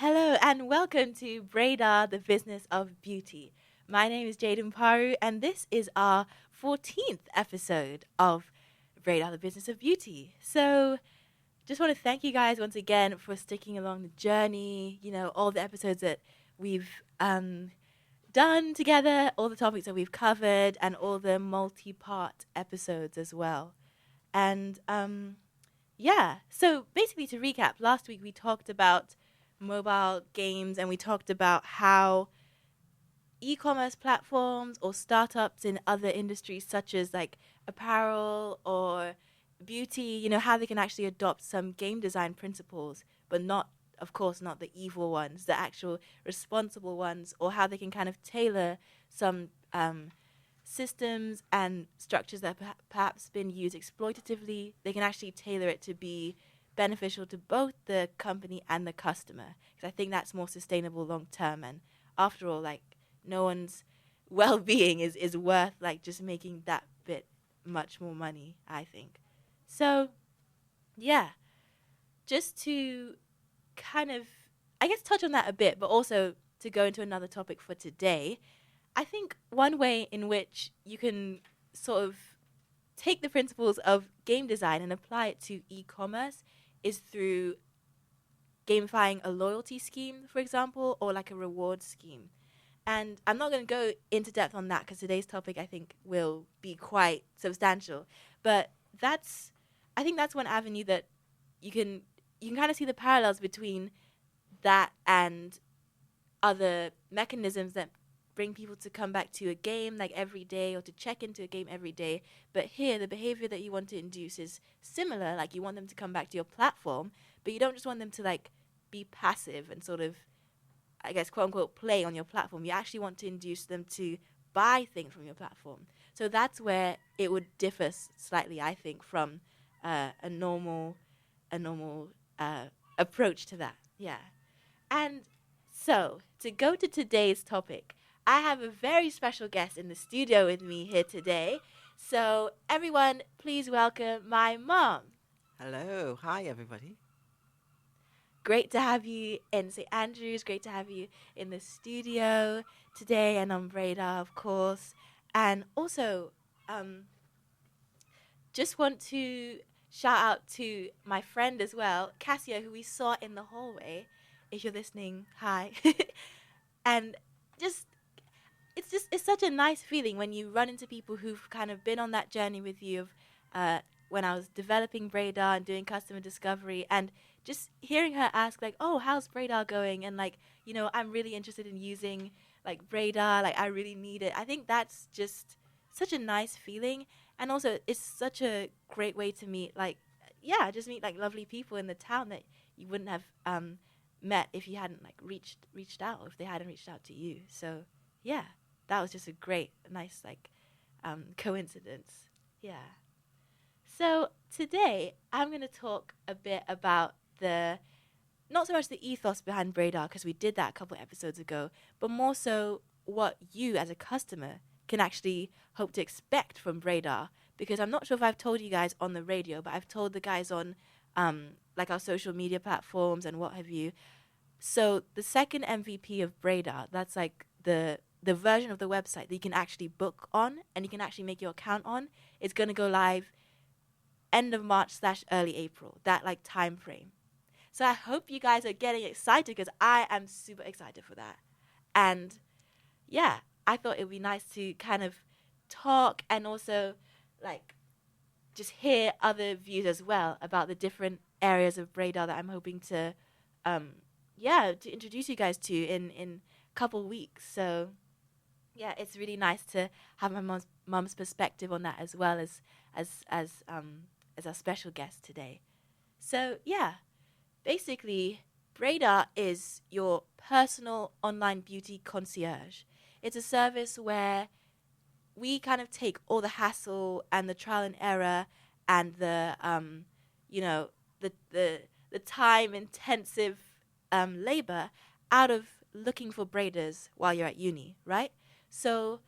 Hello and welcome to BRAIDAR, the Business of Beauty. My name is Jaden Paru and this is our 14th episode of BRAIDAR, the Business of Beauty. So just want to thank you guys once again for sticking along the journey, all the episodes that we've done together, all the topics that we've covered, and all the multi-part episodes as well. And so basically to recap, last week we talked about mobile games and we talked about how e-commerce platforms or startups in other industries such as like apparel or beauty, how they can actually adopt some game design principles, but not, of course, not the evil ones, the actual responsible ones, or how they can kind of tailor some systems and structures that perhaps been used exploitatively. They can actually tailor it to be beneficial to both the company and the customer, because I think that's more sustainable long term. And after all, like, no one's well-being is worth like just making that bit much more money, I think. So yeah, just to kind of, I guess, touch on that a bit, but also to go into another topic for today, I think one way in which you can sort of take the principles of game design and apply it to e-commerce is through gamifying a loyalty scheme, for example, or like a reward scheme. And I'm not going to go into depth on that because today's topic, I think, will be quite substantial. But I think that's one avenue that you can kind of see the parallels between that and other mechanisms that bring people to come back to a game like every day or to check into a game every day. But here, the behavior that you want to induce is similar. Like, you want them to come back to your platform, but you don't just want them to like be passive and sort of, I guess, quote unquote, play on your platform. You actually want to induce them to buy things from your platform. So that's where it would differ slightly, I think, from a normal approach to that. Yeah. And so to go to today's topic, I have a very special guest in the studio with me here today. So everyone, please welcome my mom. Hello. Hi, everybody. Great to have you in St. Andrews. Great to have you in the studio today and on BRAIDAR, of course. And also, just want to shout out to my friend as well, Cassia, who we saw in the hallway. If you're listening, hi. And it's such a nice feeling when you run into people who've kind of been on that journey with you of when I was developing BRAIDAR and doing customer discovery, and just hearing her ask like, oh, how's BRAIDAR going? And like, I'm really interested in using like BRAIDAR, like I really need it. I think that's just such a nice feeling. And also it's such a great way to meet just meet like lovely people in the town that you wouldn't have met if you hadn't like reached out, if they hadn't reached out to you. So yeah, that was just a great, nice like coincidence. Yeah. So today I'm going to talk a bit about not so much the ethos behind BRAIDAR, because we did that a couple of episodes ago, but more so what you as a customer can actually hope to expect from BRAIDAR. Because I'm not sure if I've told you guys on the radio, but I've told the guys on like our social media platforms and what have you. So the second MVP of BRAIDAR, that's like the version of the website that you can actually book on and you can actually make your account on, is going to go live end of March/early April, that like time frame. So I hope you guys are getting excited, because I am super excited for that. And yeah, I thought it would be nice to kind of talk and also like just hear other views as well about the different areas of BRAIDAR that I'm hoping to to introduce you guys to in a couple weeks. So yeah, it's really nice to have my mom's perspective on that as well as our special guest today. So yeah, basically BRAIDAR is your personal online beauty concierge. It's a service where we kind of take all the hassle and the trial and error and the the time intensive labor out of looking for braiders while you're at uni, right? So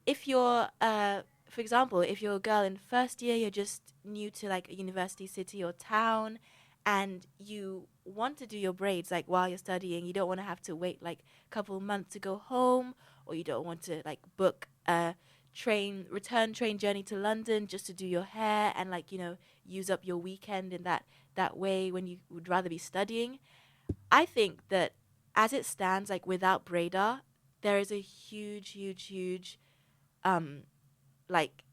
if you're for example, if you're a girl in first year, you're just new to like a university city or town, and you want to do your braids like while you're studying, you don't want to have to wait like a couple of months to go home, or you don't want to like book a return train journey to London just to do your hair and like, use up your weekend in that way when you would rather be studying. I think that as it stands, like without BRAIDAR, there is a huge, huge, huge um like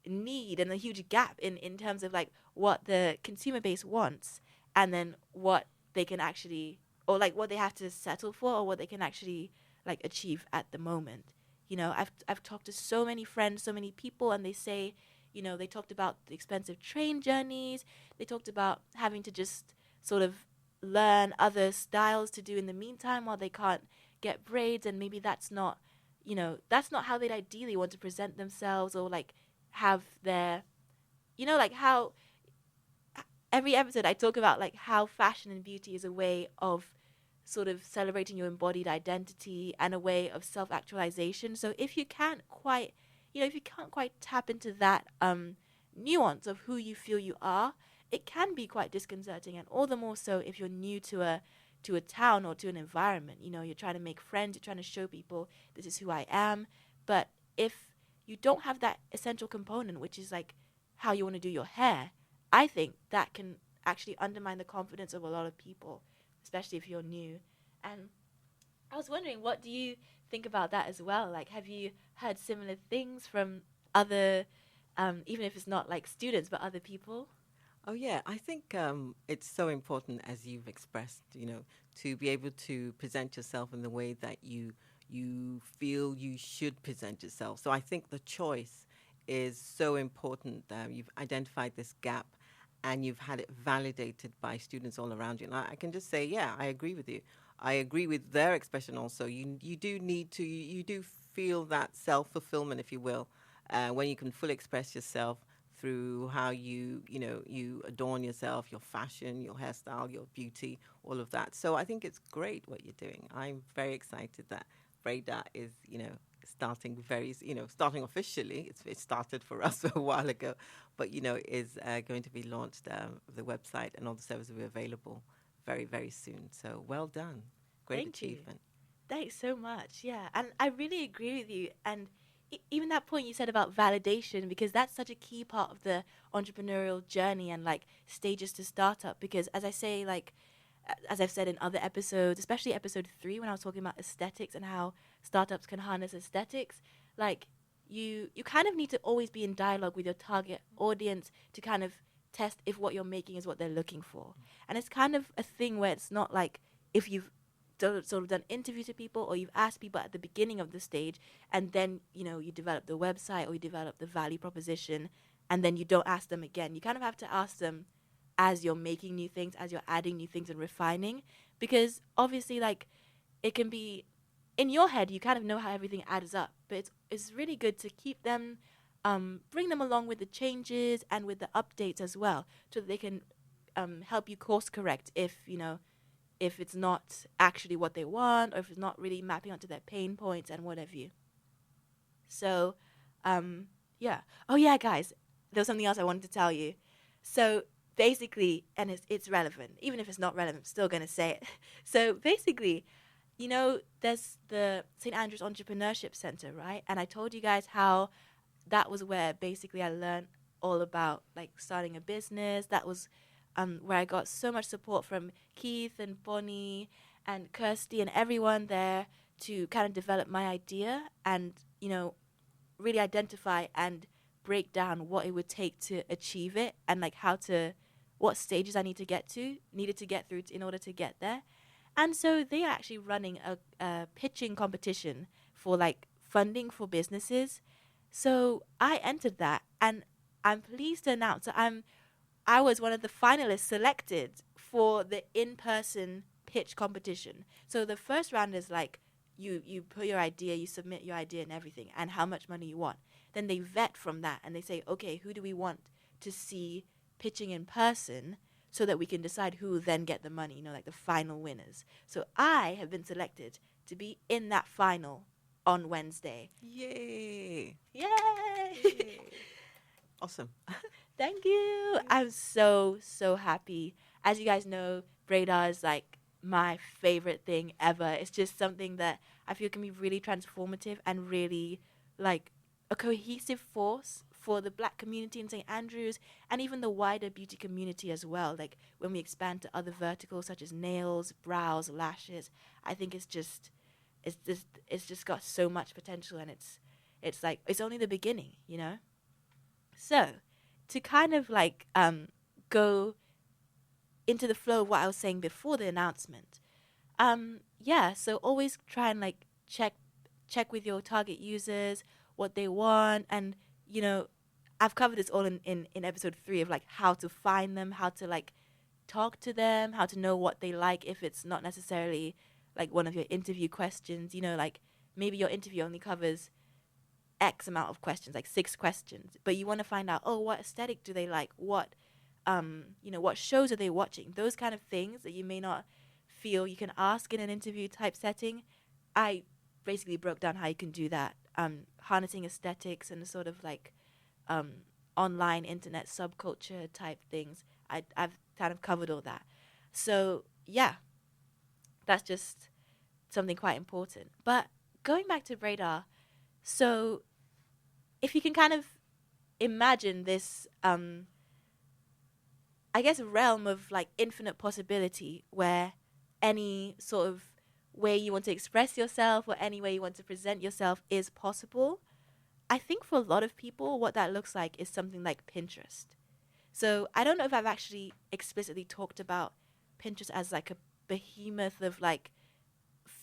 need and a huge gap in terms of like what the consumer base wants, and then what they can actually, or like what they have to settle for, or what they can actually like achieve at the moment. I've talked to so many friends, so many people, and they say, they talked about the expensive train journeys, they talked about having to just sort of learn other styles to do in the meantime while they can't get braids, and maybe that's not how they'd ideally want to present themselves, or like have their, like how every episode I talk about like how fashion and beauty is a way of sort of celebrating your embodied identity and a way of self-actualization. So if you can't quite tap into that nuance of who you feel you are, it can be quite disconcerting, and all the more so if you're new to a town or to an environment. You're trying to make friends, you're trying to show people this is who I am. But if you don't have that essential component, which is like how you want to do your hair, I think that can actually undermine the confidence of a lot of people, especially if you're new. And I was wondering, what do you think about that as well? Like, have you heard similar things from other, even if it's not like students, but other people? Oh yeah, I think it's so important, as you've expressed, to be able to present yourself in the way that you feel you should present yourself. So I think the choice is so important. You've identified this gap, and you've had it validated by students all around you. And I can just say, yeah, I agree with you. I agree with their expression also. You do need to, you do feel that self-fulfillment, if you will, when you can fully express yourself through how you adorn yourself, your fashion, your hairstyle, your beauty, all of that. So I think it's great what you're doing. I'm very excited that Braidar is, starting officially. It started for us a while ago, but is going to be launched. The website and all the services will be available very, very soon. So well done, great Thank you. achievement. Thanks so much. Yeah, and I really agree with you. And even that point you said about validation, because that's such a key part of the entrepreneurial journey and like stages to startup. Because as I say, like as I've said in other episodes, especially episode 3 when I was talking about aesthetics and how startups can harness aesthetics, like you kind of need to always be in dialogue with your target audience to kind of test if what you're making is what they're looking for. And it's kind of a thing where it's not like if you've sort of done interviews with people, or you've asked people at the beginning of the stage, and then you develop the website or you develop the value proposition, and then you don't ask them again. You kind of have to ask them as you're making new things, as you're adding new things and refining, because obviously like it can be in your head, you kind of know how everything adds up, but it's really good to keep them, bring them along with the changes and with the updates as well, so that they can help you course correct if it's not actually what they want, or if it's not really mapping onto their pain points and what have you. So, yeah. Oh yeah, guys, there was something else I wanted to tell you. So basically, and it's relevant, even if it's not relevant, I'm still gonna say it. So basically, there's the St. Andrews Entrepreneurship Center, right? And I told you guys how that was where basically I learned all about like starting a business. That was where I got so much support from Keith and Bonnie and Kirsty and everyone there to kind of develop my idea and, really identify and break down what it would take to achieve it, and like what stages I needed to get through in order to get there. And so they are actually running a pitching competition for like funding for businesses. So I entered that, and I'm pleased to announce that I was one of the finalists selected for the in-person pitch competition. So the first round is like you put your idea, you submit your idea and everything, and how much money you want. Then they vet from that, and they say, okay, who do we want to see pitching in person, so that we can decide who will then get the money, like the final winners. So I have been selected to be in that final on Wednesday. Yay! Yay! Awesome. Thank you. I'm so, so happy. as you guys know, Braidar is like my favorite thing ever. It's just something that I feel can be really transformative and really like a cohesive force for the black community in St. Andrews and even the wider beauty community as well. Like when we expand to other verticals such as nails, brows, lashes, I think it's just got so much potential, and it's like it's only the beginning, you know? So, to kind of like go into the flow of what I was saying before the announcement. Yeah, so always try and like check with your target users what they want, and you know, I've covered this all in episode 3 of like how to find them, how to like talk to them, how to know what they like if it's not necessarily like one of your interview questions, you know, like maybe your interview only covers X amount of questions, like 6 questions, but you want to find out, oh, what aesthetic do they like? What shows are they watching? Those kind of things that you may not feel you can ask in an interview type setting. I basically broke down how you can do that, harnessing aesthetics and sort of like um, online internet subculture type things. I've kind of covered all that. So, yeah, that's just something quite important. But going back to Braidar, so if you can kind of imagine this, I guess, realm of like infinite possibility where any sort of way you want to express yourself or any way you want to present yourself is possible. I think for a lot of people, what that looks like is something like Pinterest. So I don't know if I've actually explicitly talked about Pinterest as like a behemoth of like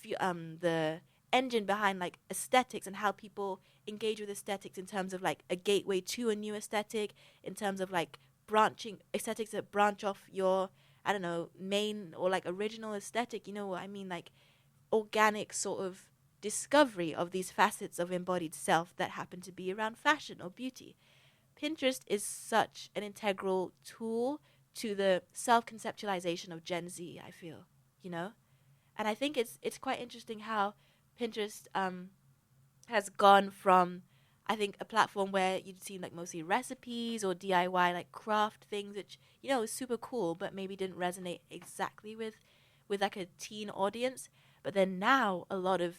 the engine behind like aesthetics and how people engage with aesthetics in terms of like a gateway to a new aesthetic, in terms of like branching aesthetics that branch off your, I don't know, main or like original aesthetic, you know what I mean, like organic sort of discovery of these facets of embodied self that happen to be around fashion or beauty. Pinterest is such an integral tool to the self-conceptualization of Gen Z, I feel, you know? And I think it's quite interesting how Pinterest has gone from, I think, a platform where you'd see like mostly recipes or DIY like craft things, which you know is super cool, but maybe didn't resonate exactly with like a teen audience. But then now a lot of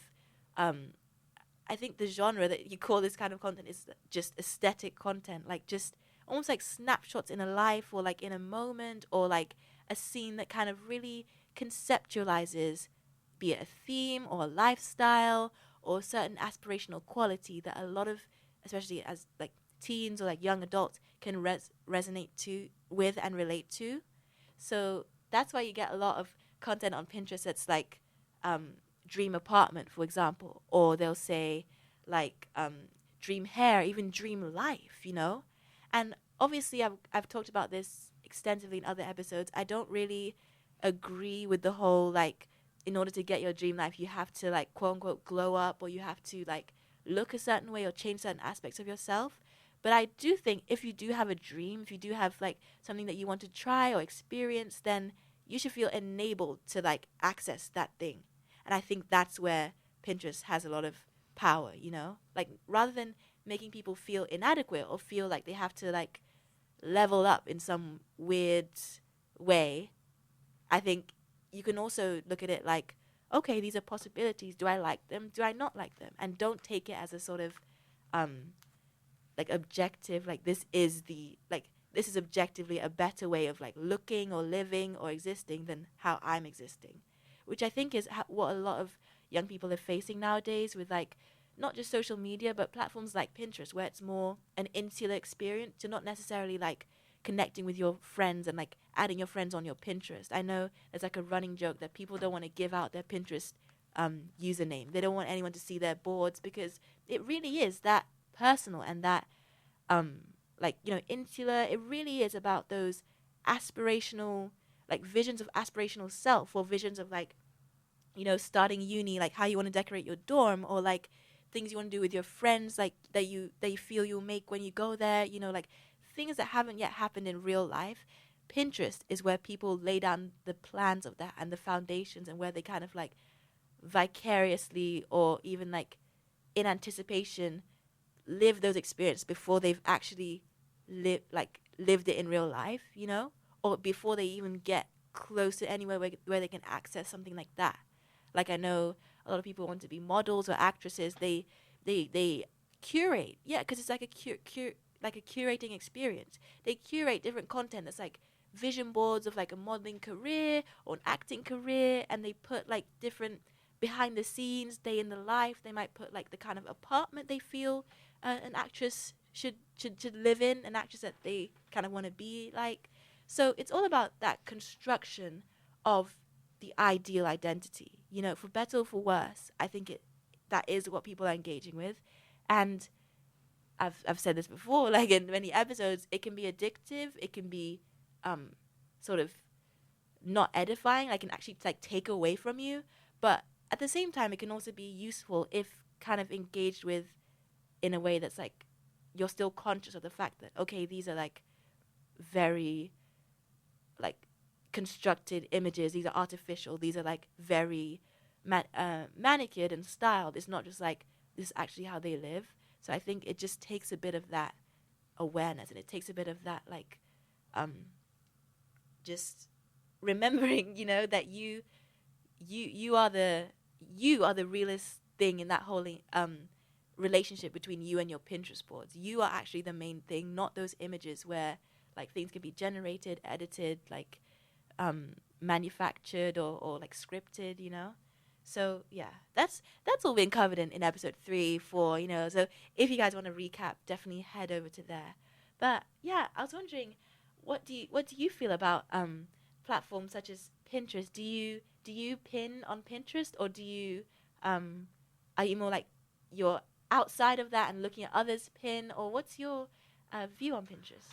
I think the genre that you call this kind of content is just aesthetic content, like just almost like snapshots in a life or like in a moment or like a scene that kind of really conceptualizes, be it a theme or a lifestyle or a certain aspirational quality that a lot of, especially as like teens or like young adults, can resonate to with and relate to. So that's why you get a lot of content on Pinterest that's like dream apartment, for example, or they'll say like dream hair, even dream life, you know. And obviously, I've talked about this extensively in other episodes. I don't really agree with the whole like in order to get your dream life you have to like quote unquote glow up or you have to like look a certain way or change certain aspects of yourself. But I do think if you do have a dream, if you do have like something that you want to try or experience, then you should feel enabled to like access that thing. And I think that's where Pinterest has a lot of power, you know? Like rather than making people feel inadequate or feel like they have to like level up in some weird way, I think you can also look at it like, okay, these are possibilities. Do I like them? Do I not like them? And don't take it as a sort of like objective, like this is objectively a better way of like looking or living or existing than how I'm existing, which I think is what a lot of young people are facing nowadays with like not just social media but platforms like Pinterest, where it's more an insular experience. You're not necessarily like connecting with your friends and like adding your friends on your Pinterest. I know there's like a running joke that people don't want to give out their Pinterest username. They don't want anyone to see their boards because it really is that personal and that like, you know, insular. It really is about those aspirational like visions of aspirational self or visions of like, you know, starting uni, like how you want to decorate your dorm or like things you want to do with your friends, like that you feel you'll make when you go there, you know, like things that haven't yet happened in real life. Pinterest is where people lay down the plans of that and the foundations, and where they kind of like vicariously or even like in anticipation live those experiences before they've actually lived it in real life, you know, or before they even get close to anywhere where they can access something like that. Like I know a lot of people want to be models or actresses. They curate, yeah, because it's like like a curating experience. They curate different content that's like vision boards of like a modeling career or an acting career, and they put like different behind the scenes, day in the life. They might put like the kind of apartment they feel an actress should live in, an actress that they kind of want to be like. So it's all about that construction of the ideal identity. You know, for better or for worse, I think that is what people are engaging with, and I've said this before, like in many episodes, it can be addictive. It can be sort of not edifying. Like can actually like take away from you, but at the same time, it can also be useful if kind of engaged with in a way that's like you're still conscious of the fact that okay, these are like very like constructed images. These are artificial. These are like very manicured and styled. It's not just like this is actually how they live. So I think it just takes a bit of that awareness, and it takes a bit of that like just remembering, you know, that you are the realest thing in that whole relationship between you and your Pinterest boards. You are actually the main thing, not those images where like things can be generated, edited, like manufactured or like scripted, you know. So yeah, that's all been covered in episode 3, 4, you know. So if you guys want to recap, definitely head over to there. But yeah, I was wondering, what do you feel about platforms such as Pinterest? Do you pin on Pinterest, or do you are you more like you're outside of that and looking at others pin, or what's your view on Pinterest?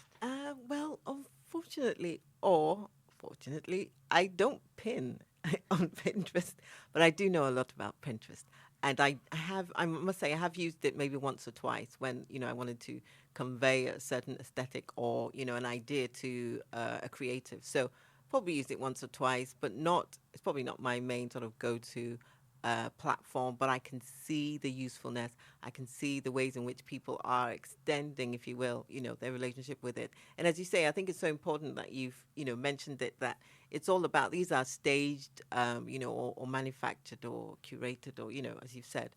Well, unfortunately or fortunately, I don't pin on Pinterest, but I do know a lot about Pinterest. And I must say, I have used it maybe once or twice when, I wanted to convey a certain aesthetic or, an idea to a creative. So probably used it once or twice, but it's probably not my main sort of go-to platform, but I can see the usefulness. I can see the ways in which people are extending, if you will, their relationship with it. And as you say, I think it's so important that you've, mentioned it, that it's all about, these are staged, or manufactured or curated or, as you've said,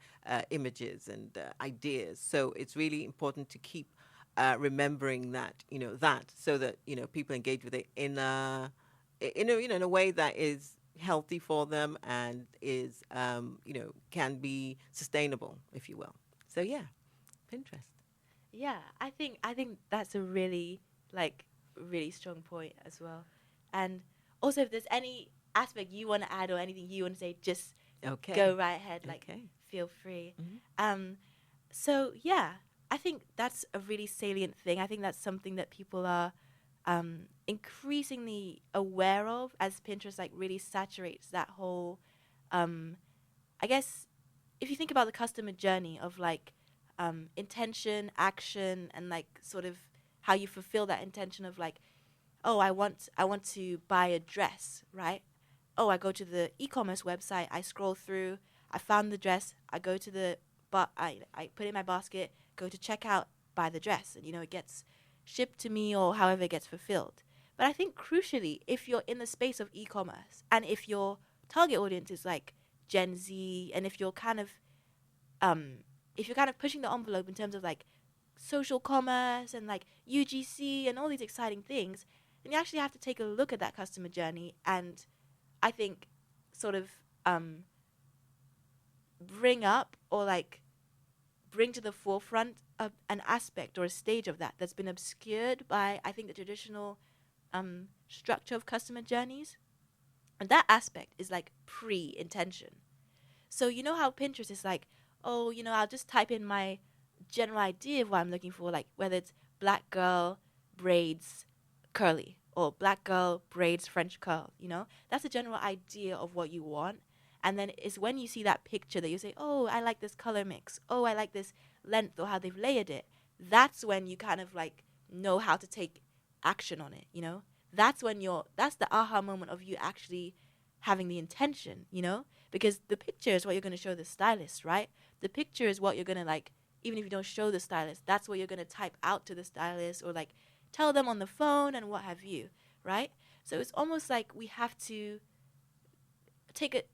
images and ideas. So it's really important to keep remembering that, so that, people engage with it in a way that is healthy for them and is, can be sustainable, if you will. So yeah, Pinterest. Yeah, I think that's a really like really strong point as well. And also, if there's any aspect you want to add or anything you want to say, just Okay. go right ahead. Like, Okay. feel free. Mm-hmm. So yeah, I think that's a really salient thing. I think that's something that people are increasingly aware of as Pinterest like really saturates that whole. I guess if you think about the customer journey of like intention, action, and like sort of how you fulfill that intention of like, oh, I want to buy a dress, right? Oh, I go to the e-commerce website, I scroll through, I found the dress, I go to the but I put it in my basket, go to checkout, buy the dress, and it gets shipped to me or however it gets fulfilled. But I think crucially, if you're in the space of e-commerce and if your target audience is like Gen Z, and um if you're kind of pushing the envelope in terms of like social commerce and like UGC and all these exciting things, then you actually have to take a look at that customer journey and I think sort of bring up or like bring to the forefront an aspect or a stage of that that's been obscured by I think the traditional structure of customer journeys. And that aspect is like pre-intention. So you know how Pinterest is like, oh, I'll just type in my general idea of what I'm looking for, like whether it's black girl braids curly or black girl braids French curl, That's a general idea of what you want. And then it's when you see that picture that you say, oh, I like this color mix. Oh, I like this length or how they've layered it. That's when you kind of like know how to take action on it. That's when that's the aha moment of you actually having the intention, because the picture is what you're going to show the stylist, right? The picture is what you're going to like, even if you don't show the stylist, that's what you're going to type out to the stylist or like tell them on the phone and what have you. right? So it's almost like we have to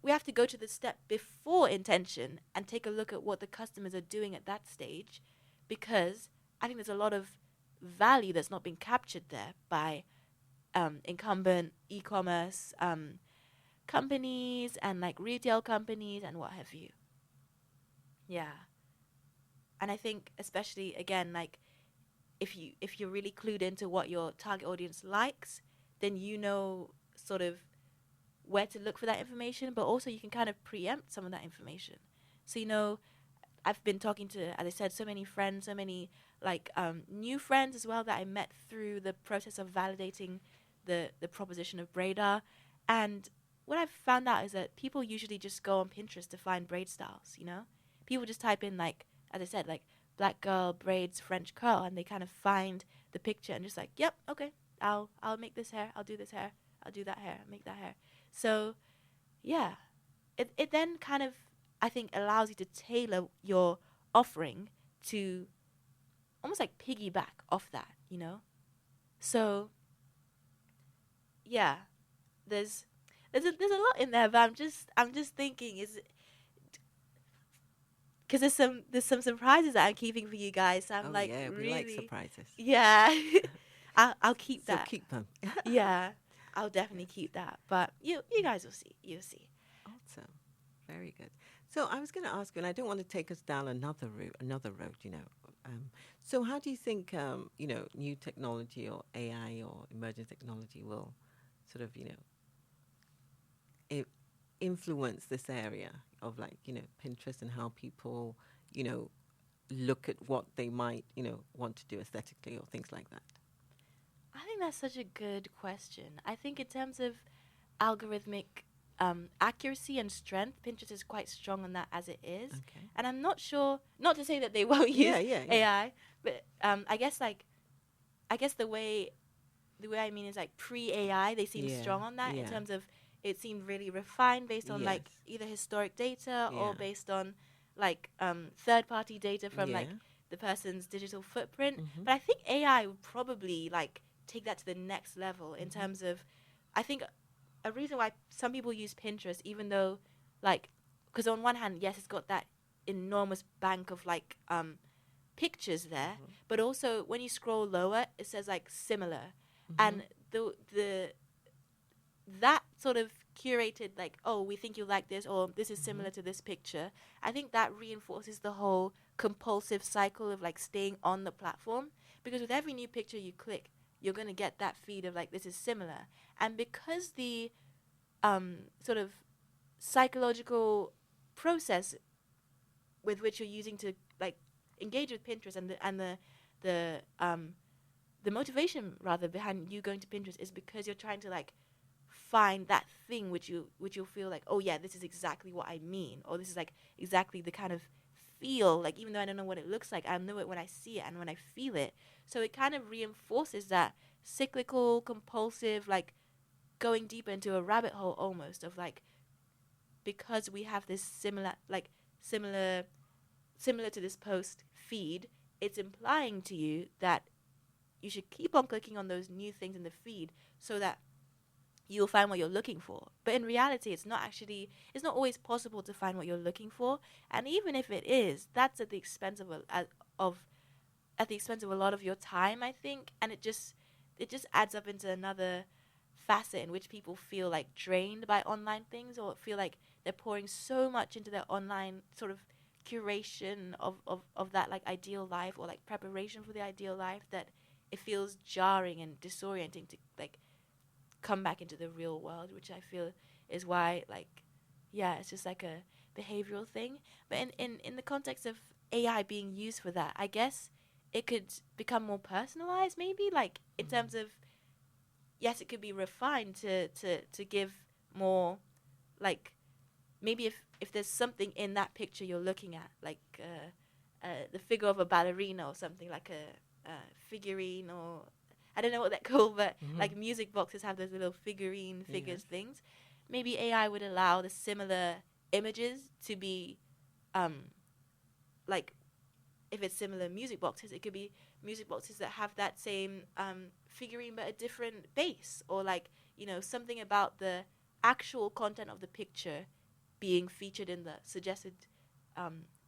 we have to go to the step before intention and take a look at what the customers are doing at that stage, because I think there's a lot of value that's not being captured there by incumbent e-commerce companies and like retail companies and what have you. Yeah. And I think especially again, like if you're really clued into what your target audience likes, then you know sort of where to look for that information, but also you can kind of preempt some of that information. So I've been talking to, as I said, so many friends, so many like new friends as well that I met through the process of validating the proposition of BRAIDAR. And what I've found out is that people usually just go on Pinterest to find braid styles. People just type in, like, as I said, like black girl braids French curl, and they kind of find the picture and just like, yep, okay, I'll make this hair, I'll do this hair, I'll do that hair, make that hair. So yeah, it then kind of, I think, allows you to tailor your offering to almost like piggyback off that. So yeah, there's a lot in there, but I'm just thinking, is because there's some surprises that I'm keeping for you guys. So I'm Oh like, yeah, we like really, surprises. yeah. I'll keep So that. keep them. Yeah, I'll definitely Yes. keep that. But you guys will see. You'll see. Awesome. Very good. So I was going to ask you, and I don't want to take us down another road. So how do you think, new technology or AI or emerging technology will sort of, I- influence this area of like, Pinterest and how people, you know, look at what they might, want to do aesthetically or things like that? I think that's such a good question. I think in terms of algorithmic accuracy and strength, Pinterest is quite strong on that as it is. Okay. And I'm not sure, not to say that they won't use Yeah. AI, but I guess the way I mean is like pre-AI, they seem Yeah. strong on that in Yeah. terms of it seemed really refined based on Yes. like either historic data Yeah. or based on like third-party data from Yeah. like the person's digital footprint. Mm-hmm. But I think AI would probably like take that to the next level in Mm-hmm. terms of, I think a reason why some people use Pinterest, even though like, because on one hand, yes, it's got that enormous bank of like pictures there, Mm-hmm. but also when you scroll lower, it says like similar, Mm-hmm. and the that sort of curated like, oh, we think you like this, or this is Mm-hmm. similar to this picture. I think that reinforces the whole compulsive cycle of like staying on the platform, because with every new picture you click, you're going to get that feed of like, this is similar. And because the sort of psychological process with which you're using to like engage with Pinterest, and the the motivation rather behind you going to Pinterest is because you're trying to like find that thing which you'll feel like, oh yeah, this is exactly what I mean, or this is like exactly the kind of feel, like, even though I don't know what it looks like, I know it when I see it and when I feel it. So it kind of reinforces that cyclical compulsive, like, going deeper into a rabbit hole almost of like, because we have this similar similar to this post feed, it's implying to you that you should keep on clicking on those new things in the feed so that you'll find what you're looking for. But in reality, it's not always possible to find what you're looking for. And even if it is, that's at the expense of at the expense of a lot of your time, I think. And it just adds up into another facet in which people feel like drained by online things, or feel like they're pouring so much into their online sort of curation of that like ideal life, or like preparation for the ideal life, that it feels jarring and disorienting to like come back into the real world, which I feel is why, like, yeah, it's just like a behavioral thing. But in the context of AI being used for that, I guess it could become more personalized, maybe, like in Mm-hmm. terms of, yes, it could be refined to give more, like, maybe if there's something in that picture you're looking at, like the figure of a ballerina, or something like a figurine, or I don't know what they're called, but Mm-hmm. like music boxes have those little figurine figures Yes. things. Maybe AI would allow the similar images to be um like if it's similar music boxes, it could be music boxes that have that same figurine but a different base, or like, something about the actual content of the picture being featured in the suggested,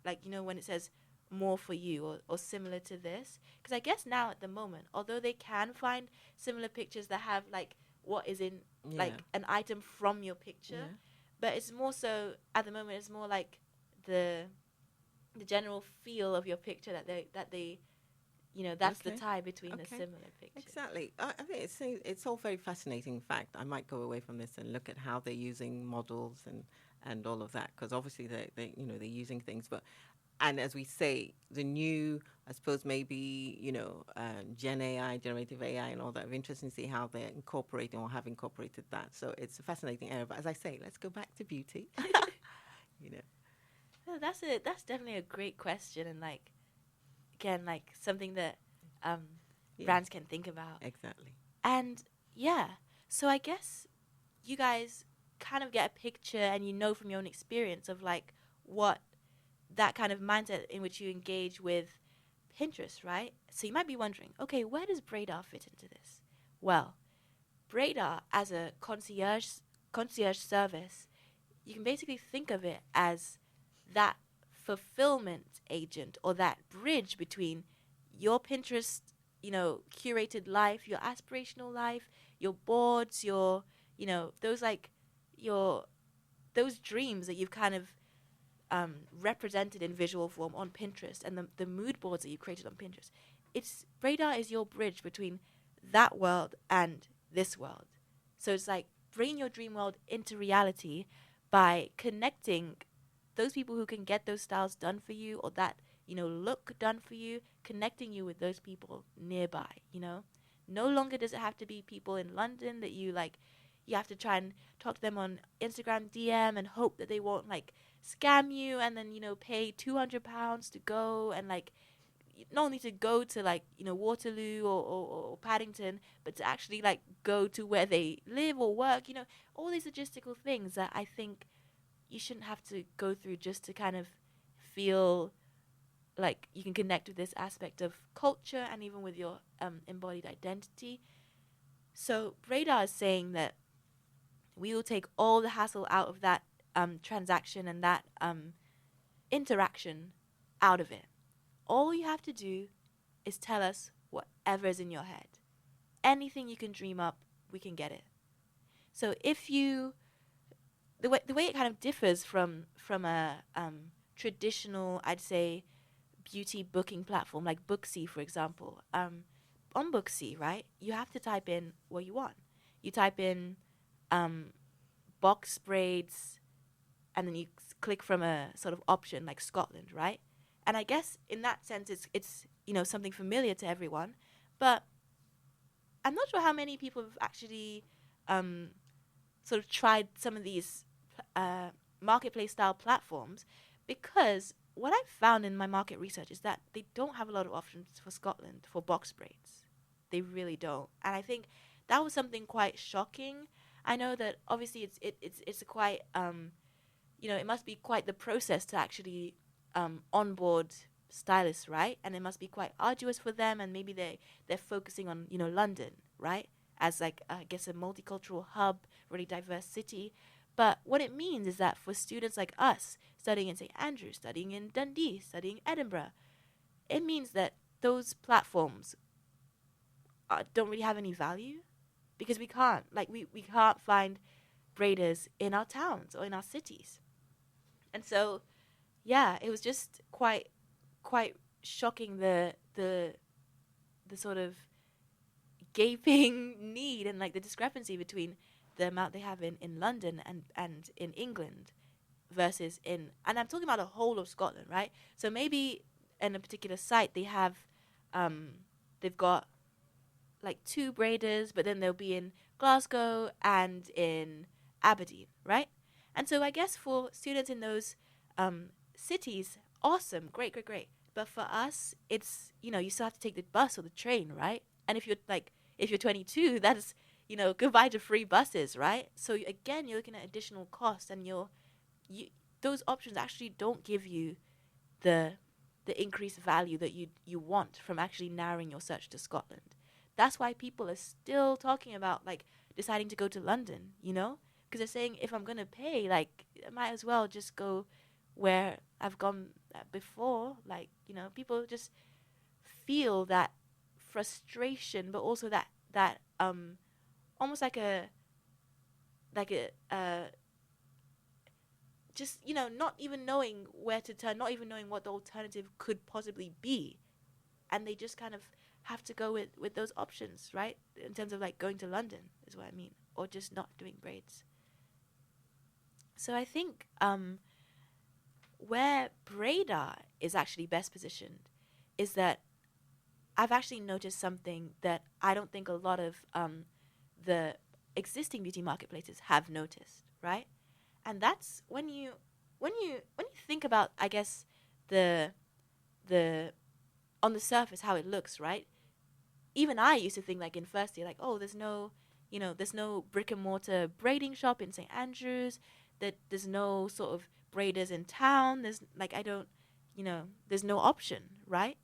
like, when it says more for you, or similar to this. Because I guess now at the moment, although they can find similar pictures that have like what is in like an item from your picture, but it's more so at the moment, it's more like the general feel of your picture that they that's the tie between the similar pictures. Exactly. I think it's all very fascinating. In fact, I might go away from this and look at how they're using models and all of that, because obviously they're using things. But and as we say, the new, I suppose maybe Gen AI, generative AI, and all that. Interesting to see how they're incorporating or have incorporated that. So it's a fascinating area. But as I say, let's go back to beauty. Well, that's definitely a great question, and like, again, like something that brands can think about. Exactly. And so I guess you guys kind of get a picture, and from your own experience of like what that kind of mindset in which you engage with Pinterest, right? So you might be wondering, okay, where does BRAIDAR fit into this? Well, BRAIDAR as a concierge service, you can basically think of it as that fulfillment agent, or that bridge between your Pinterest, curated life, your aspirational life, your boards, your, those like those dreams that you've kind of represented in visual form on Pinterest, and the mood boards that you created on Pinterest. BRAIDAR is your bridge between that world and this world. So it's like bringing your dream world into reality by connecting those people who can get those styles done for you, or that look done for you, connecting you with those people nearby. No longer does it have to be people in London that you have to try and talk to them on Instagram DM and hope that they won't like scam you, and then pay £200 to go, and like not only to go to like Waterloo or Paddington, but to actually like go to where they live or work. All these logistical things that I think you shouldn't have to go through just to kind of feel like you can connect with this aspect of culture and even with your embodied identity. So BRAIDAR is saying that we will take all the hassle out of that transaction and that interaction out of it. All you have to do is tell us whatever is in your head. Anything you can dream up, we can get it. So if you the way it kind of differs from a traditional, I'd say, beauty booking platform like Booksy, for example. On Booksy, right, you have to type in what you want. You type in box braids, and then you click from a sort of option like Scotland, right? And I guess in that sense, it's something familiar to everyone, but I'm not sure how many people have actually sort of tried some of these marketplace style platforms, because what I've found in my market research is that they don't have a lot of options for Scotland for box braids. They really don't. And I think that was something quite shocking. I know that obviously it's a quite it must be quite the process to actually onboard stylists, right? And it must be quite arduous for them, and maybe they're focusing on London, right, as like I guess a multicultural hub, really diverse city. But what it means is that for students like us, studying in St. Andrews, studying in Dundee, studying Edinburgh, it means that those platforms don't really have any value, because we can't find braiders in our towns or in our cities. And so, it was just quite shocking, the sort of gaping need and like the discrepancy between the amount they have in London and in England versus and I'm talking about the whole of Scotland, right? So maybe in a particular site they have they've got like 2 braiders, but then they'll be in Glasgow and in Aberdeen, right? And so I guess for students in those cities, awesome, great. But for us, it's you still have to take the bus or the train, right? And if you're 22, that's goodbye to free buses, right? So again, you're looking at additional costs, and those options actually don't give you the the increased value that you want from actually narrowing your search to Scotland. That's why people are still talking about like deciding to go to London, you know, because they're saying if I'm gonna pay, like I might as well just go where I've gone before. Like, you know, people just feel that frustration, but also that almost like a just, you know, not even knowing where to turn, not even knowing what the alternative could possibly be, and they just kind of have to go with those options, right? In terms of like going to London is what I mean, or just not doing braids. So I think where BRAIDAR is actually best positioned is that I've actually noticed something that I don't think a lot of the existing beauty marketplaces have noticed, right? And that's when you think about, I guess, the the on the surface how it looks, right? Even I used to think like in first year, like, oh, there's no brick and mortar braiding shop in St. Andrews, that there's no sort of braiders in town. There's like I don't, there's no option, right?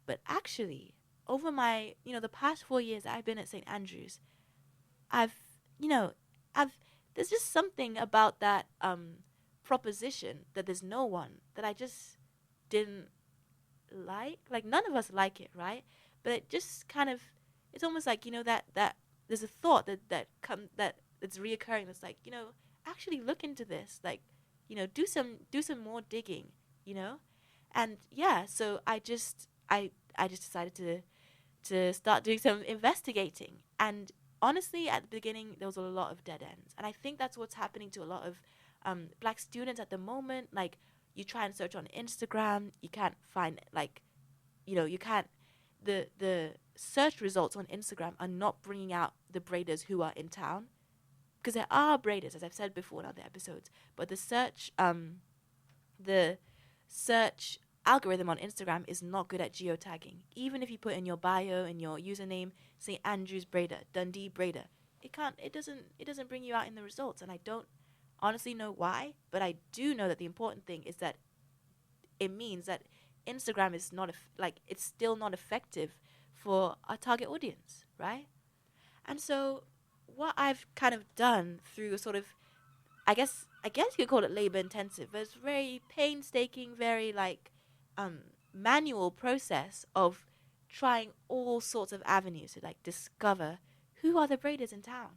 But actually, over my, the past 4 years that I've been at St. Andrews, I've, you know, I've there's just something about that proposition that there's no one that I just didn't like. Like none of us like it, right? But it just kind of, it's almost like, that there's a thought that it's reoccurring. That's like, actually look into this. Like, do some more digging, and yeah. So I just decided to start doing some investigating. And honestly, at the beginning, there was a lot of dead ends. And I think that's what's happening to a lot of black students at the moment. Like, you try and search on Instagram, you can't find, like, you can't, the search results on Instagram are not bringing out the braiders who are in town. Because there are braiders, as I've said before in other episodes. But the search algorithm on Instagram is not good at geotagging. Even if you put in your bio and your username, St. Andrews Braider, Dundee Braider, it doesn't bring you out in the results. And I don't honestly know why, but I do know that the important thing is that it means that Instagram is not it's still not effective for our target audience, right? And so what I've kind of done through a sort of, I guess you could call it labor intensive, but it's very painstaking, very manual process of trying all sorts of avenues to like discover who are the braiders in town,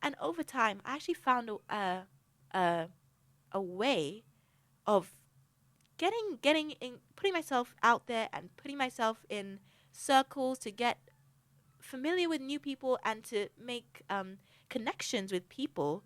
And over time, I actually found a way of getting in, putting myself out there and putting myself in circles to get familiar with new people and to make connections with people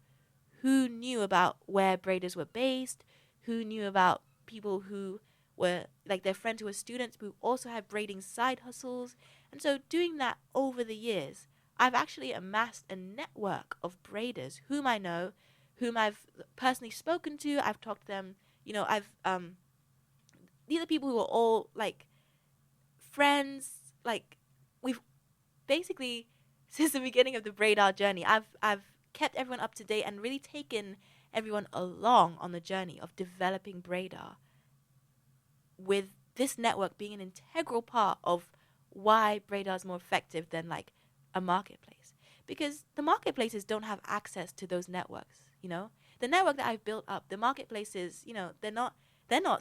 who knew about where braiders were based, who knew about people who were like their friends who were students who also had braiding side hustles. And so doing that over the years, I've actually amassed a network of braiders whom I know, whom I've personally spoken to. I've talked to them, these are people who are all like friends. Like, we've basically, since the beginning of the BRAIDAR journey, I've kept everyone up to date and really taken everyone along on the journey of developing BRAIDAR, with this network being an integral part of why BRAIDAR is more effective than like a marketplace. Because the marketplaces don't have access to those networks, The network that I've built up, the marketplaces, they're not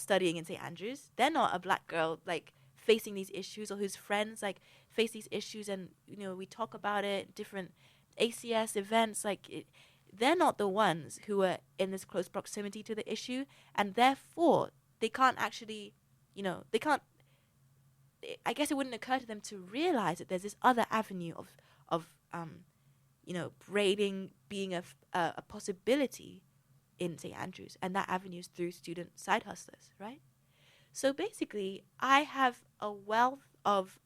studying in St. Andrews. They're not a black girl like facing these issues, or whose friends like face these issues, and we talk about it, different ACS events. They're not the ones who are in this close proximity to the issue, and therefore they can't actually, they can't. I guess it wouldn't occur to them to realize that there's this other avenue of braiding being a possibility in St. Andrews, and that avenue is through student side hustlers, right? So basically, I have a wealth of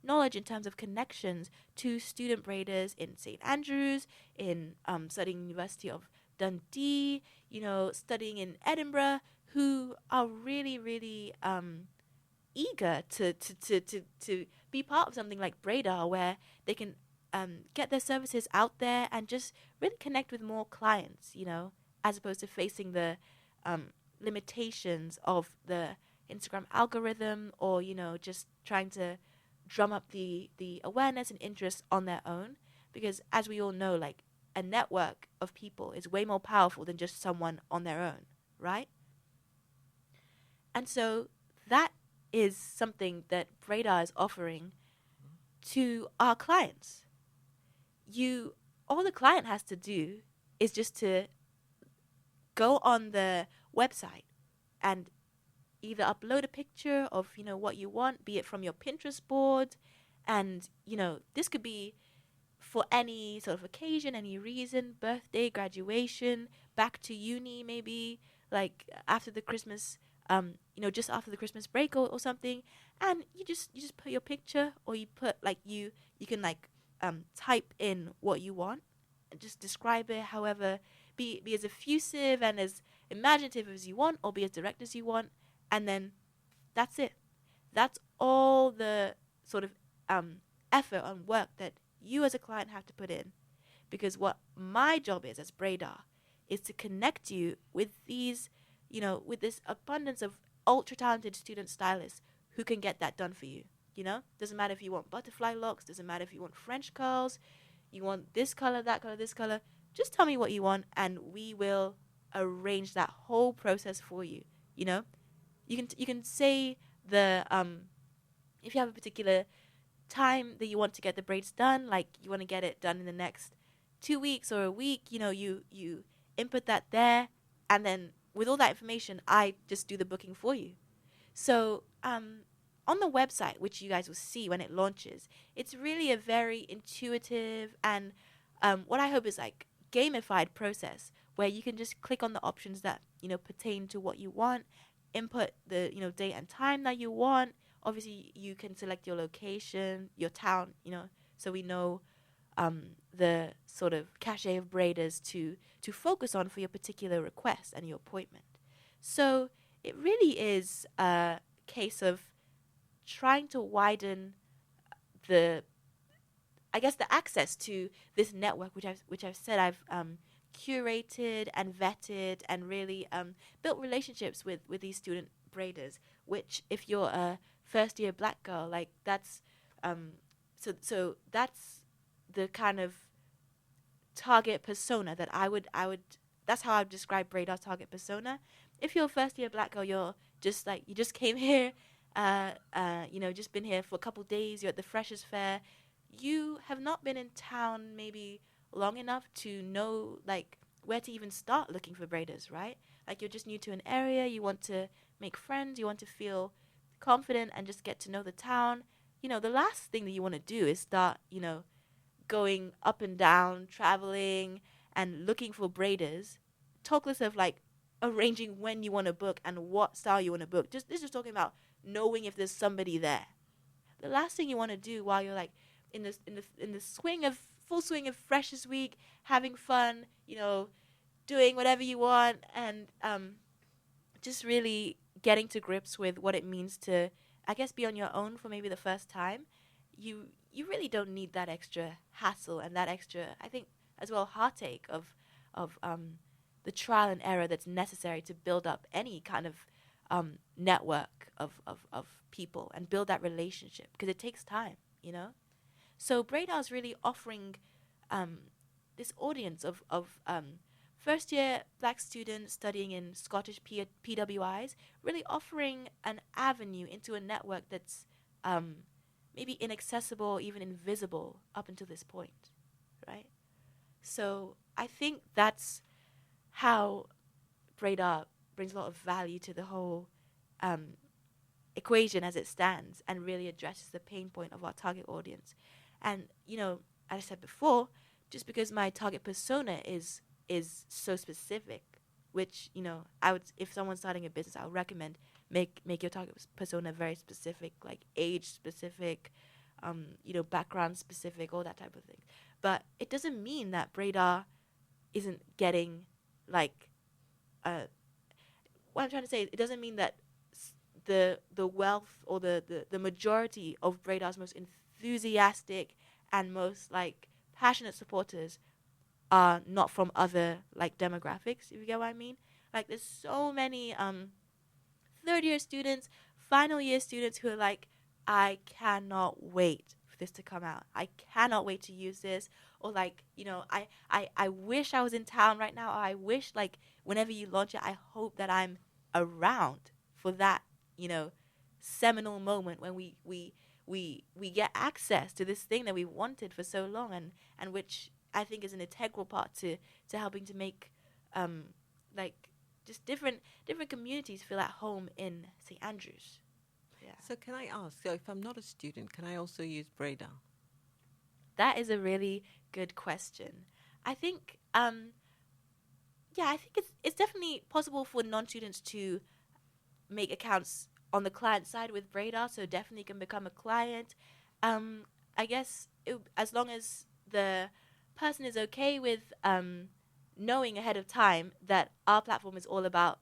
knowledge in terms of connections to student braiders in St. Andrews, in studying University of Dundee, studying in Edinburgh, who are really, really eager to be part of something like BRAIDAR, where they can get their services out there and just really connect with more clients, as opposed to facing the limitations of the Instagram algorithm, or just trying to drum up the awareness and interest on their own. Because as we all know, like, a network of people is way more powerful than just someone on their own, right? And so that is something that BRAIDAR is offering to our clients. All the client has to do is just to go on the website and either upload a picture of what you want, be it from your Pinterest board, and this could be for any sort of occasion, any reason, birthday, graduation, back to uni, maybe like after the Christmas, just after the Christmas break, or something. And you just put your picture, or you put like you can like type in what you want and just describe it however, be as effusive and as imaginative as you want, or be as direct as you want, and then that's it. That's all the sort of effort and work that you as a client have to put in. Because what my job is as BRAIDAR is to connect you with these, with this abundance of ultra talented student stylists who can get that done for you. Doesn't matter if you want butterfly locks, doesn't matter if you want French curls, you want this color, that color, this color. Just tell me what you want, and we will arrange that whole process for you. You can say the if you have a particular time that you want to get the braids done, like you want to get it done in the next 2 weeks or a week, you input that there, and then with all that information, I just do the booking for you. So on the website, which you guys will see when it launches, it's really a very intuitive and what I hope is like gamified process where you can just click on the options that pertain to what you want, input the date and time that you want. Obviously, you can select your location, your town, so we know the sort of cachet of braiders to focus on for your particular request and your appointment. So it really is a case of trying to widen the access to this network, which I've said I've curated and vetted and really built relationships with these student braiders. Which, if you're a first year black girl, like that's so that's the kind of target persona that I would that's how I would describe BRAIDAR's target persona. If you're a first year black girl, you're just like, you just came here, just been here for a couple days, you're at the Freshers Fair, you have not been in town maybe long enough to know like where to even start looking for braiders, right? Like, you're just new to an area, you want to make friends, you want to feel confident and just get to know the town. The last thing that you want to do is start, going up and down, traveling and looking for braiders. Talk less of like arranging when you want to book and what style you want to book. This is just talking about knowing if there's somebody there. The last thing you want to do while you're like in the full swing of Freshers Week, having fun, doing whatever you want, and just really getting to grips with what it means to, I guess, be on your own for maybe the first time. You really don't need that extra hassle and that extra, I think, as well, heartache of the trial and error that's necessary to build up any kind of network of people and build that relationship, because it takes time. So BRAIDAR is really offering this audience of first year black students studying in Scottish PWIs, really offering an avenue into a network that's maybe inaccessible, even invisible up until this point, right? So I think that's how BRAIDAR brings a lot of value to the whole equation as it stands, and really addresses the pain point of our target audience. And, as I said before, just because my target persona is so specific, which, I would, if someone's starting a business, I would recommend make your target persona very specific, like age specific, background specific, all that type of thing. But it doesn't mean that BRAIDAR isn't getting like what I'm trying to say. It doesn't mean that the wealth or the majority of BRAIDAR's most enthusiastic and most like passionate supporters are not from other like demographics, if you get what I mean. Like, there's so many third year students, final year students who are like, I cannot wait for this to come out. I cannot wait to use this. Or like, I wish I was in town right now. Or I wish like whenever you launch it, I hope that I'm around for that, seminal moment when we get access to this thing that we wanted for so long, and which I think is an integral part to helping to make like just different communities feel at home in St. Andrews. Yeah. So can I ask, so if I'm not a student, can I also use BRAIDAR? That is a really good question. I think I think it's definitely possible for non-students to make accounts on the client side with BRAIDAR, so definitely can become a client. I guess as long as the person is okay with knowing ahead of time that our platform is all about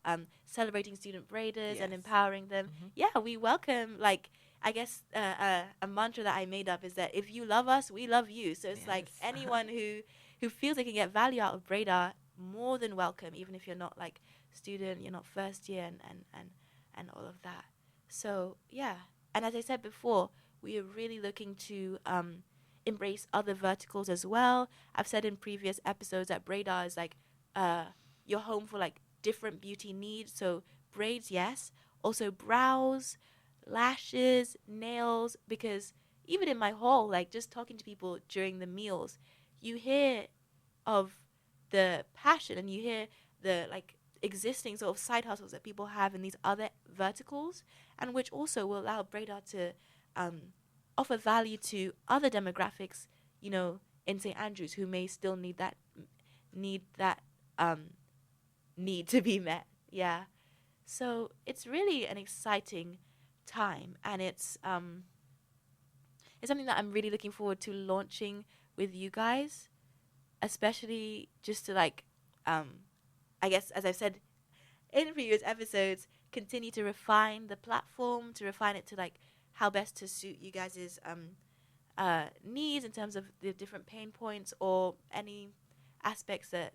celebrating student braiders and Yes. empowering them. Mhm. Yeah, we welcome, like, I guess a mantra that I made up is that if you love us, we love you. So it's like Yes. anyone who feels they can get value out of BRAIDAR, more than welcome, even if you're not like student, you're not first year and all of that. So yeah, and as I said before, we are really looking to embrace other verticals as well. I've said in previous episodes that BRAIDAR is like your home for like different beauty needs. So braids, yes, also brows, lashes, nails, because even in my hall, like just talking to people during the meals, you hear of the passion and you hear the like existing sort of side hustles that people have in these other verticals, and which also will allow BRAIDAR to um, offer value to other demographics, in St. Andrews who may still need that um, need to be met. Yeah. So it's really an exciting time, and it's something that I'm really looking forward to launching with you guys, especially just to like, I guess as I've said in previous episodes, continue to refine the platform, to refine it to like how best to suit you guys' needs in terms of the different pain points or any aspects that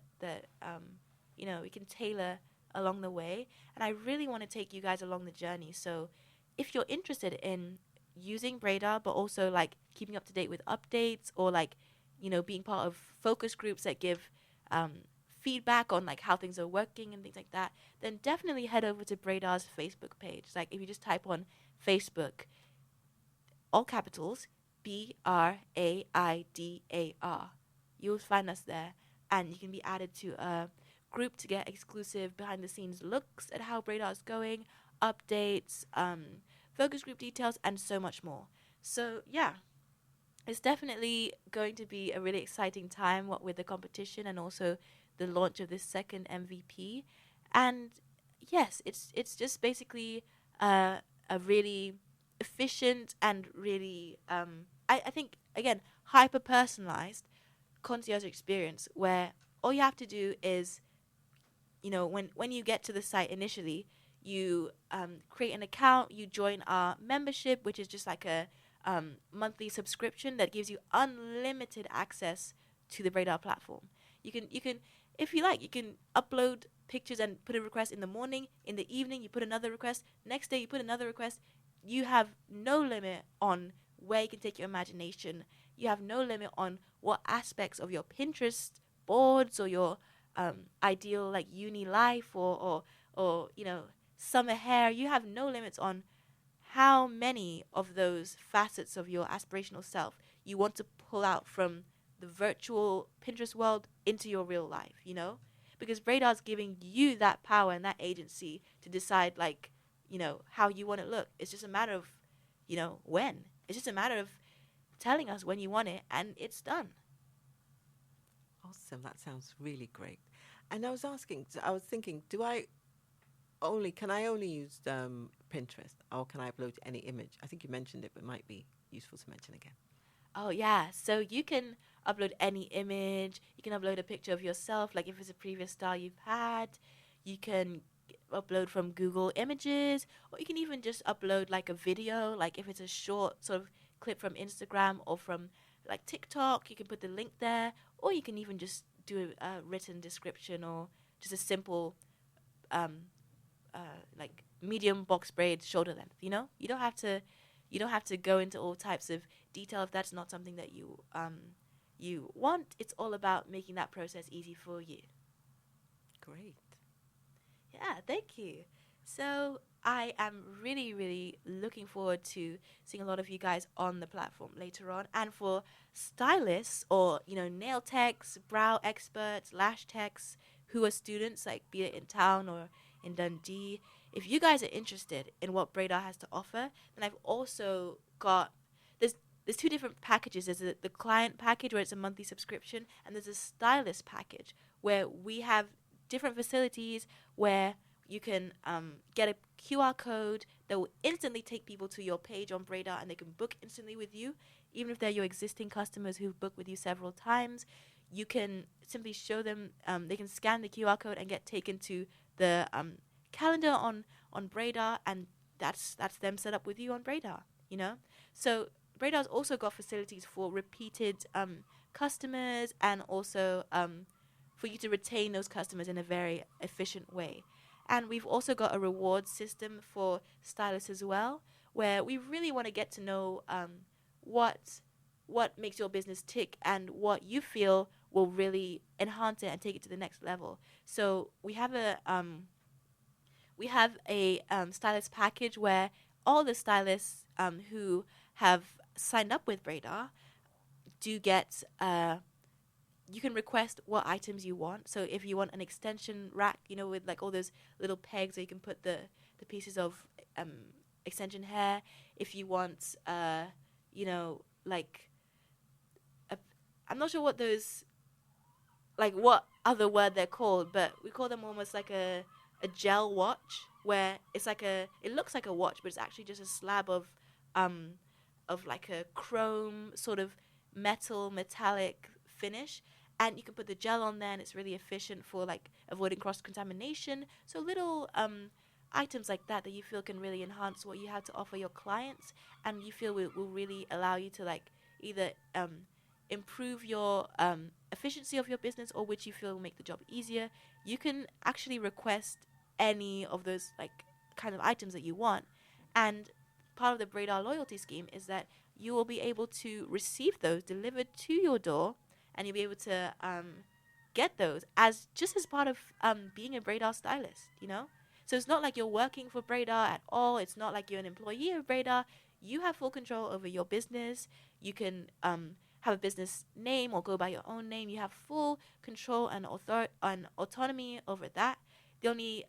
we can tailor along the way. And I really want to take you guys along the journey. So if you're interested in using BRAIDAR, but also like keeping up to date with updates, or like being part of focus groups that give um, feedback on like how things are working and things like that, then definitely head over to BRAIDAR's Facebook page. Like if you just type on Facebook, all capitals, BRAIDAR, you'll find us there, and you can be added to a group to get exclusive behind the scenes looks at how BRAIDAR is going, updates, focus group details, and so much more. So yeah, it's definitely going to be a really exciting time, what with the competition and also the launch of this second MVP. And yes, it's just basically a really efficient and really I think again hyper personalized concierge experience where all you have to do is when you get to the site initially, you create an account, you join our membership, which is just like a monthly subscription that gives you unlimited access to the BRAIDAR platform. You can if you like, you can upload pictures and put a request in the morning. In the evening, you put another request. Next day, you put another request. You have no limit on where you can take your imagination. You have no limit on what aspects of your Pinterest boards or your ideal like uni life or summer hair. You have no limits on how many of those facets of your aspirational self you want to pull out from the virtual Pinterest world into your real life, because BRAIDAR's giving you that power and that agency to decide like how you want it to look. It's just a matter of when. It's just a matter of telling us when you want it, and it's done. Awesome. That sounds really great. And I was thinking, can I only use Pinterest, or can I upload any image? I think you mentioned it, but it might be useful to mention again. Oh yeah, so you can upload any image. You can upload a picture of yourself, like if it's a previous style you've had. You can upload from Google Images, or you can even just upload like a video, like if it's a short sort of clip from Instagram or from like TikTok, you can put the link there, or you can even just do a written description or just a simple like medium box braid shoulder length. You don't have to go into all types of detail if that's not something that you want. It's all about making that process easy for you. Great. Yeah, thank you. So I am really, really looking forward to seeing a lot of you guys on the platform later on. And for stylists or, nail techs, brow experts, lash techs who are students, like be it in town or in Dundee, if you guys are interested in what Braidar has to offer, then I've also got there's two different packages. There's the client package where it's a monthly subscription, and there's a stylist package where we have different facilities where you can get a QR code that will instantly take people to your page on Braidar, and they can book instantly with you. Even if they're your existing customers who've booked with you several times, you can simply show them, they can scan the QR code and get taken to the calendar on Braidar, and that's them set up with you on Braidar. So Bradar's also got facilities for repeated customers, and also for you to retain those customers in a very efficient way. And we've also got a reward system for stylists as well, where we really want to get to know what makes your business tick and what you feel will really enhance it and take it to the next level. So we have a stylist package where all the stylists who have signed up with Braidar do get you can request what items you want. So if you want an extension rack, with like all those little pegs where you can put the pieces of extension hair. If you want, like, I'm not sure what those, like what other word they're called, but we call them almost like a gel watch, where it looks like a watch, but it's actually just a slab of like a chrome sort of metallic finish, and you can put the gel on there, and it's really efficient for like avoiding cross contamination. So little items like that you feel can really enhance what you have to offer your clients, and you feel will really allow you to like either improve your efficiency of your business, or which you feel will make the job easier. You can actually request any of those like kind of items that you want, and part of the Braidar loyalty scheme is that you will be able to receive those delivered to your door, and you'll be able to get those as part of being a Braidar stylist. So it's not like you're working for Braidar at all. It's not like you're an employee of Braidar. You have full control over your business. You can have a business name or go by your own name. You have full control and autonomy over that. The only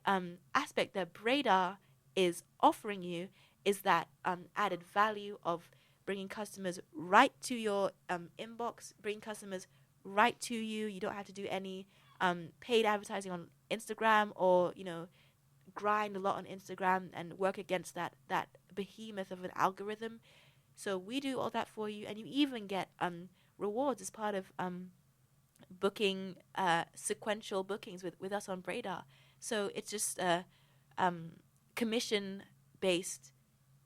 aspect that Braidar is offering you is that added value of bringing customers right to your inbox, bringing customers right to you. You don't have to do any paid advertising on Instagram, or grind a lot on Instagram and work against that behemoth of an algorithm. So we do all that for you, and you even get rewards as part of booking sequential bookings with us on Braidar. So it's just a commission based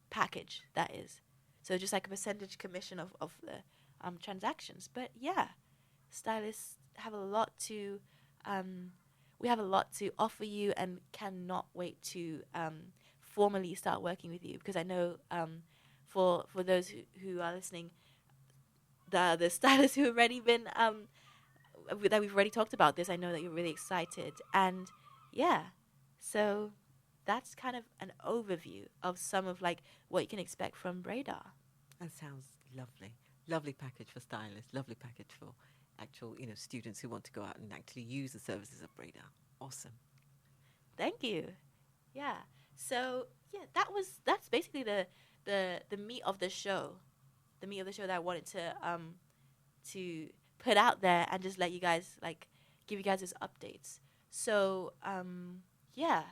package, that is. So just like a percentage commission of the transactions. But yeah, stylists have a lot to we have a lot to offer you, and cannot wait to formally start working with you, because I know for those who are listening, the stylists who have already been that we've already talked about this, I know that you're really excited. And yeah, so that's kind of an overview of some of like what you can expect from Braidar. That sounds lovely. Lovely package for stylists. Lovely package for actual, students who want to go out and actually use the services of Braidar. Awesome. Thank you. Yeah. So yeah, that's basically the meat of the show. The meat of the show that I wanted to put out there and just let you guys give you guys these updates. So yeah.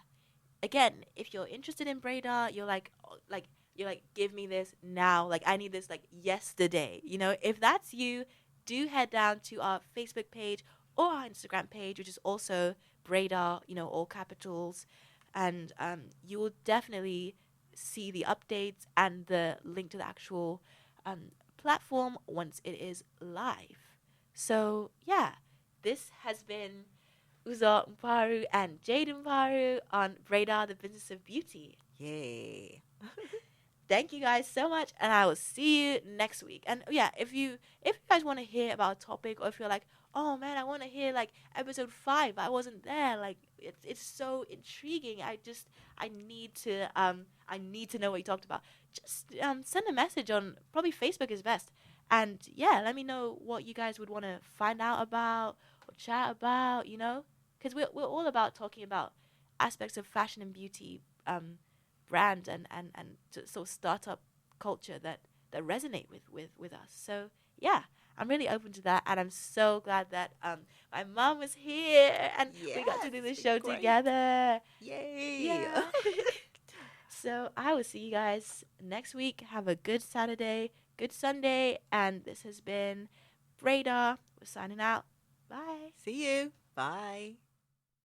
Again, if you're interested in Braidar, you're like give me this now. Like I need this like yesterday. If that's you, do head down to our Facebook page or our Instagram page, which is also Braidar, all capitals, and you will definitely see the updates and the link to the actual platform once it is live. So yeah, this has been Uzo Mparu and Jade Mparu on BRAIDAR, the Business of Beauty. Yay. Thank you guys so much, and I will see you next week. And yeah, if you guys want to hear about a topic, or if you're like, oh man, I want to hear like episode 5, I wasn't there, like it's so intriguing. I need to know what you talked about. Just send a message on, probably Facebook is best, and yeah, let me know what you guys would want to find out about or chat about. Because we're all about talking about aspects of fashion and beauty. Brand and sort of startup culture that resonate with us. So yeah, I'm really open to that, and I'm so glad that my mom was here and we got to do this show together. Yay! Yeah. So I will see you guys next week. Have a good Saturday, good Sunday, and this has been BRAIDAR. We're signing out. Bye. See you. Bye.